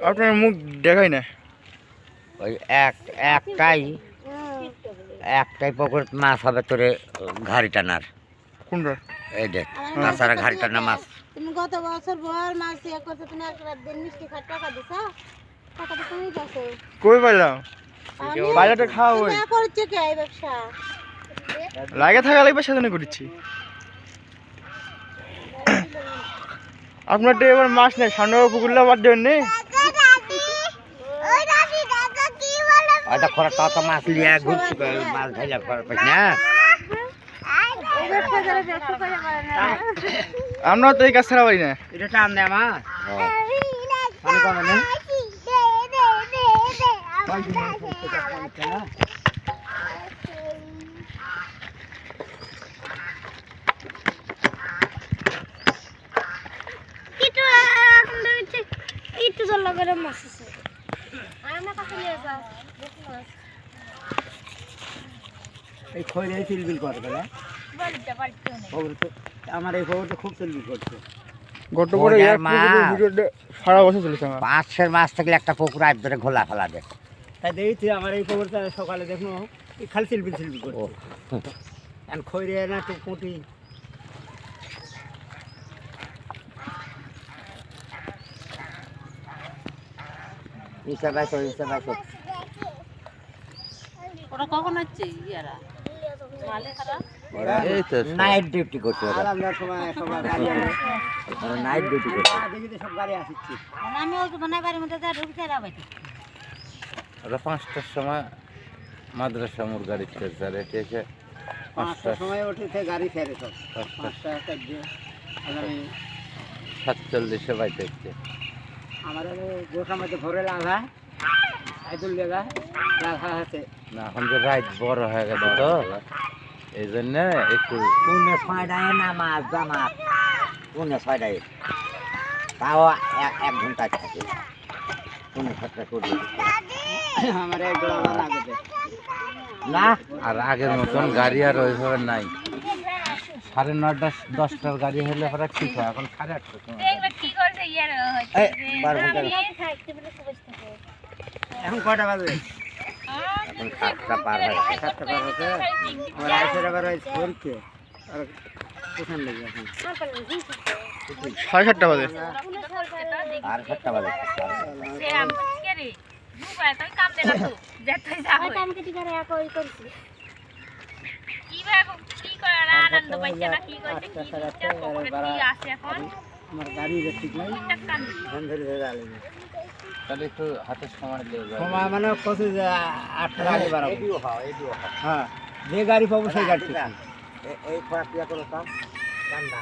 আপনার মুখ দেখাই না। ওই একটাই পুকুর মাছ হবে তোরে ঘাড়ি টানার। কোনটা? এই দেখ তাছাড়া ঘাড়ি টানা মাছ। তুমি গত বছর ভর মাছ ইয়ে করছো, তুমি এক রাত দিন মিষ্টি খাট টাকা দিছা, টাকা তো তুমি পাচ্ছো। কই পাইলাম? বাজারটা খাওয়া তুমি হই না করছো কি এই ব্যবসা? লাগে থাকা লাগবে সেজন্য করেছি। আপনার তো এবার মাছ নেই, সামনে পুকুরটা বাদ দেবেন নি। ওইটা খরা তত মাছ লিয়া ঘুরছি মাছ ধরে খরা পাই না। আমরা তো এই কাজ ছাড়া পারি না। এটা টান দে মা পানি কমে না। একটু জল লাগালে মাছ আছে। আমার কাছে নিয়ে যাও। এই খৈরে চিলবিল করে না আমার এই খবরটা খুব চিলবিল করছে। গত পরে ভিডিওটা সারা বছর চলেছে আমার। মাছের মাছ থাকলে একটা পুকুর আইপ ধরে ঘোলা ফেলা দেয়। তাই দেখছি আমার এই খবরটা সকালে দেখলো খালি চিলবিল চিলবিল করছে। এখন খৈরে না তো পুঁটি ওরা কখন হচ্ছে ইয়ারা? নাইট ডিউটি করছে। নাইট ডিউটি করছে। আমি ওই বানাই বাড়ির মধ্যে যা ঢুকতে রাবাইতে। ওরা 5টার সময় মাদ্রাসা মোর গাড়ি ছেড়েছে আর এটি এসে 5টার সময় উঠেছে গাড়ি ছেড়ে সব 5টা দিয়ে 47-এ বাইতে এসছে। আমার গোটা মধ্যে ভরে লাগা আইদুল লাগা লাগা আছে না এখন যে রাইট বড় হয়ে গেল তো এই জন্য একটু পুনে 6টায় নামাজ জামাত পুনে 6টায় তাও 1 ঘন্টা থাকে পুনে 6টা করে আমার এক ঘন্টা লাগে না আর আগের মতন গাড়ি আর ওইভাবে নাই। 9:30 10টার গাড়ি হলে পরে ঠিক হয়, এখন 8:30 সময় এখন কয়টা বাজে? এখন 7টা পার হয়ে গেছে। 7টা পার হচ্ছে আমার আইসের আবার পরীক্ষা আর কোথায় লেগে এখন 7:30 বাজে। আর 7টা বাজে আমার গাড়ি ঠিক নাই ধরে ধরে আলে তাহলে একটু হাতে সময় লেগে যায়। সময় মানে কত 8টা গাড়ি বাড়াবো। হ্যাঁ যে গাড়ি পাবো সেই গাড়ি এই খরা ক্রিয়া করো সব ঠান্ডা